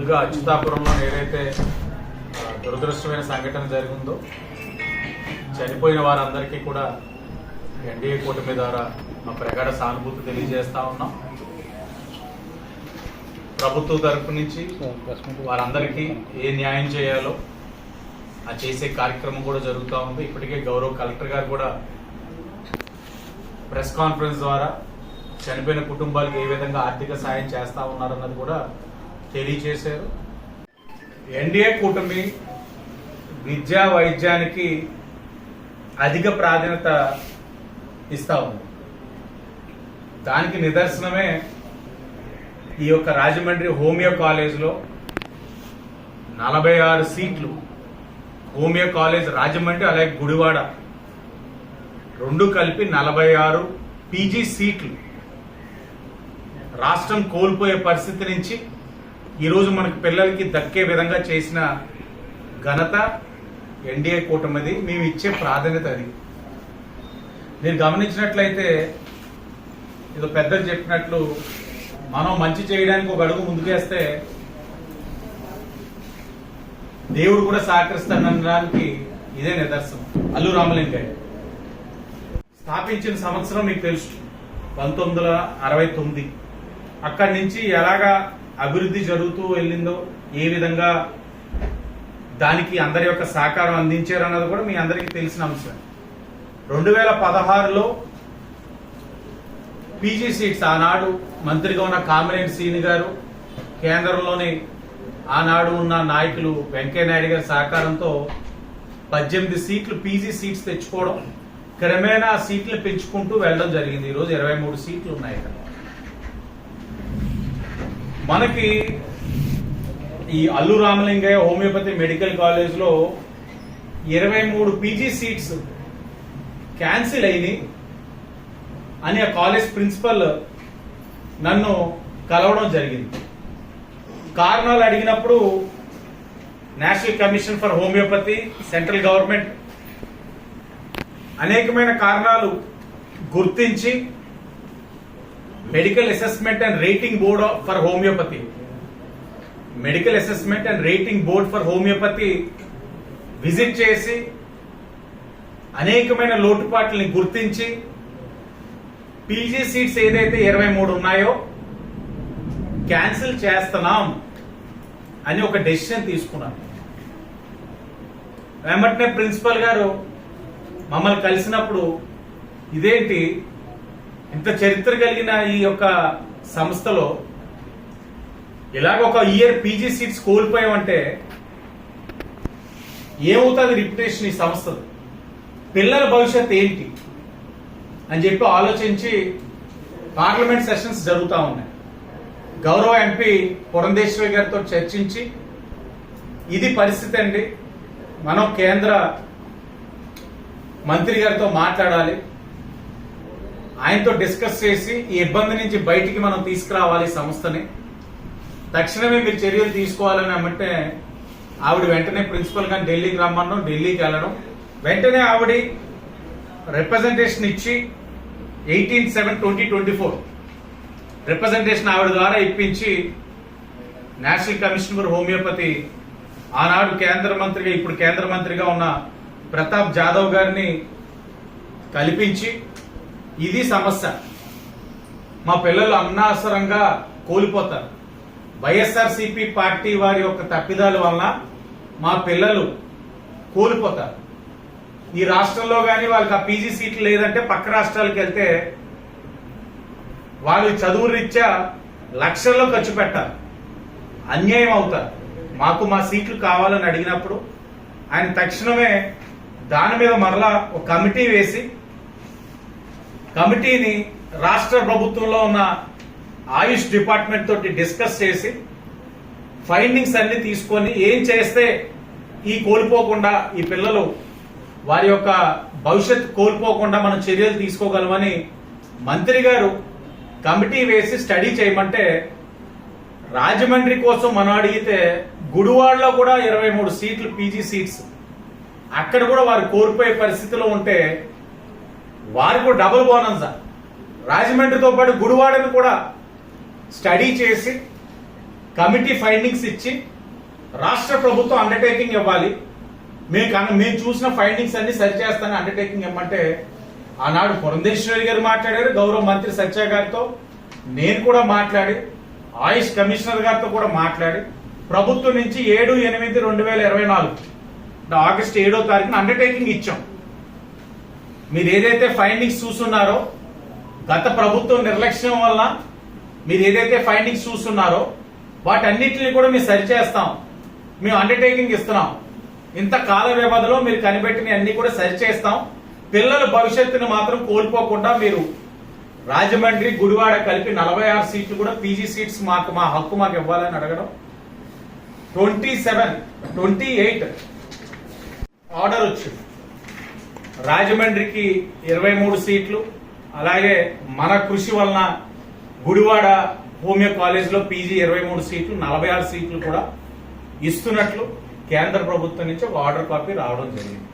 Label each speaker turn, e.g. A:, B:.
A: ముందుగా అచ్యుతాపురంలో ఏదైతే దురదృష్టమైన సంఘటన జరిగిందో చనిపోయిన వారందరికీ కూడా ఎన్డీఏ కూటమి ద్వారా మా ప్రగాఢ సానుభూతి తెలియజేస్తా ఉన్నాం. ప్రభుత్వం తరపు నుంచి వారందరికీ ఏ న్యాయం చేయాలో ఆ చేసే కార్యక్రమం కూడా జరుగుతూ ఉంది. ఇప్పటికే గౌరవ కలెక్టర్ గారు కూడా ప్రెస్ కాన్ఫరెన్స్ ద్వారా చనిపోయిన కుటుంబాలకు ఏ విధంగా ఆర్థిక సాయం చేస్తా ఉన్నారన్నది కూడా తెలియజేశారు. ఎన్డీఏ కూటమి విద్యా వైద్యానికి అధిక ప్రాధాన్యత ఇస్తా ఉంది. దానికి నిదర్శనమే ఈ యొక్క రాజమండ్రి హోమియో కాలేజ్లో 46 సీట్లు, హోమియో కాలేజ్ రాజమండ్రి అలాగే గుడివాడ రెండు కలిపి 46 పీజీ సీట్లు రాష్ట్రం కోల్పోయే పరిస్థితి నుంచి ఈరోజు మనకి పిల్లలకి దక్కే విధంగా చేసిన ఘనత ఎన్డీఏ కూటమిది. మేము ఇచ్చే ప్రాధాన్యత అది. మీరు గమనించినట్లయితే ఏదో పెద్దలు చెప్పినట్లు మనం మంచి చేయడానికి ఒక అడుగు ముందుకేస్తే దేవుడు కూడా సహకరిస్తానడానికి ఇదే నిదర్శనం. అల్లు రామలింగయ్య స్థాపించిన సంవత్సరం మీకు తెలుసు 1969. అక్కడి నుంచి ఎలాగా అభివృద్ధి జరుగుతూ వెళ్ళిందో, ఏ విధంగా దానికి అందరి యొక్క సహకారం అందించారన్నది కూడా మీ అందరికీ తెలిసిన అంశం. 2016లో పీజీ సీట్స్ ఆనాడు మంత్రిగా ఉన్న కామినేని శ్రీని గారు, కేంద్రంలోని ఆనాడు ఉన్న నాయకులు వెంకయ్యనాయుడు గారి సహకారంతో 18 సీట్లు పీజీ సీట్స్ తెచ్చుకోవడం, క్రమేణా సీట్లు పెంచుకుంటూ వెళ్ళడం జరిగింది. ఈరోజు 23 సీట్లు ఉన్నాయి. ఇక్కడ మనకి ఈ Allu Ramalingaiah homeopathy medical college లో 23 పీజీ సీట్స్ క్యాన్సిల్ అయినాయి అని ఆ కాలేజ్ ప్రిన్సిపల్ నన్ను కలవడం జరిగింది. కారణాలు అడిగినప్పుడు national commission for homeopathy, central government అనేకమైన కారణాలు గుర్తించి medical assessment and rating board for homeopathy, medical assessment and rating board for homeopathy visit చేసి అనేకమైన లోటుపాట్లని గుర్తించి పీజీ సీట్స్ ఏదైతే 23 ఉన్నాయో క్యాన్సిల్ చేస్తున్నాం అని ఒక డెసిషన్ తీసుకున్నారు. వెంటనే ప్రిన్సిపల్ గారు మమ్మల్ని కలిసినప్పుడు, ఇదేంటి ఇంత చరిత్ర కలిగిన ఈ యొక్క సంస్థలో ఇలాగ ఒక ఇయర్ పీజీ సీట్స్ కోల్పోయామంటే ఏమవుతుంది రిప్యుటేషన్ ఈ సంస్థది, పిల్లల భవిష్యత్ ఏంటి అని చెప్పి ఆలోచించి పార్లమెంట్ సెషన్స్ జరుగుతూ ఉన్నాయి. గౌరవ ఎంపీ పురంధేశ్వరి గారితో చర్చించి ఇది పరిస్థితి అండి, మనం కేంద్ర మంత్రి గారితో మాట్లాడాలి, ఆయనతో డిస్కస్ చేసి ఈ ఇబ్బంది నుంచి బయటికి మనం తీసుకురావాలి సంస్థని, తక్షణమే మీరు చర్యలు తీసుకోవాలని అంటే ఆవిడ వెంటనే ప్రిన్సిపల్ గారిని ఢిల్లీకి రమ్మడం, ఢిల్లీకి వెళ్ళడం, వెంటనే ఆవిడ రిప్రజెంటేషన్ ఇచ్చి 18/7/2024 రిప్రజెంటేషన్ ఆవిడ ద్వారా ఇప్పించి నేషనల్ కమిషన్ ఫర్ హోమియోపతి ఆనాడు కేంద్ర మంత్రిగా, ఇప్పుడు కేంద్ర మంత్రిగా ఉన్న ప్రతాప్ జాదవ్ గారిని కల్పించి ఇది సమస్య, మా పిల్లలు అనాసరంగా కోల్పోతారు, వైఎస్ఆర్సీపీ పార్టీ వారి యొక్క తప్పిదాల వలన మా పిల్లలు కోల్పోతారు, ఈ రాష్ట్రంలో కానీ వాళ్ళకి ఆ పీజీ సీట్లు లేదంటే పక్క రాష్ట్రాలకు వెళ్తే వాళ్ళు చదువు రీత్యా లక్షల్లో ఖర్చు పెట్టాలి, అన్యాయం అవుతారు, మాకు మా సీట్లు కావాలని అడిగినప్పుడు ఆయన తక్షణమే దాని మీద మరలా ఒక కమిటీ వేసి, కమిటీని రాష్ట్ర ప్రభుత్వంలో ఉన్న ఆయుష్ డిపార్ట్మెంట్ తోటి డిస్కస్ చేసి ఫైండింగ్స్ అన్ని తీసుకొని ఏం చేస్తే ఈ కోల్పోకుండా ఈ పిల్లలు వారి యొక్క భవిష్యత్ కోల్పోకుండా మనం చర్యలు తీసుకోగలమని మంత్రి గారు కమిటీ వేసి స్టడీ చేయమంటే, రాజమండ్రి కోసం మనం అడిగితే గుడివాడలో కూడా 23 సీట్లు పీజీ సీట్స్, అక్కడ కూడా వారు కోల్పోయే పరిస్థితిలో ఉంటే వారికి డబుల్ బోనస్. రాజమండ్రితో పాటు గుడివాడను కూడా స్టడీ చేసి కమిటీ ఫైండింగ్స్ ఇచ్చి రాష్ట్ర ప్రభుత్వం అండర్టేకింగ్ ఇవ్వాలి. మేము చూసిన ఫైండింగ్స్ అన్ని సరిచేస్తానని అండర్టేకింగ్ ఇవ్వమంటే ఆనాడు పురంధేశ్వరి గారు మాట్లాడారు, గౌరవ మంత్రి సత్య గారితో నేను కూడా మాట్లాడి, ఆయుష్ కమిషనర్ గారితో కూడా మాట్లాడి ప్రభుత్వం నుంచి 7/8/2024 ఆగస్టు 7వ తారీఖున అండర్టేకింగ్ ఇచ్చాం. మీరు ఏదైతే ఫైండింగ్స్ చూస్తున్నారో, గత ప్రభుత్వం నిర్లక్ష్యం వల్ల మీరు ఏదైతే ఫైండింగ్స్ చూస్తున్నారో వాటన్నిటిని కూడా మేము సరిచేస్తాం, మేము అండర్టేకింగ్ ఇస్తున్నాం. ఇంత కాల వ్యవధిలో మీరు కనిపెట్టిన అన్ని కూడా సరిచేస్తాం. పిల్లల భవిష్యత్తుని మాత్రం కోల్పోకుండా మీరు రాజమండ్రి, గుడివాడ కలిపి 46 సీట్లు కూడా పీజీ సీట్స్ మా హక్కు మాకు ఇవ్వాలని అడగడం. 28 ఆర్డర్ వచ్చింది. రాజమండ్రికి 23 సీట్లు, అలాగే మన కృషి వలన గుడివాడ హోమియో కాలేజ్ లో పీజీ 23 సీట్లు, 46 సీట్లు కూడా ఇస్తున్నట్లు కేంద్ర ప్రభుత్వం నుంచి ఒక ఆర్డర్ కాపీ రావడం జరిగింది.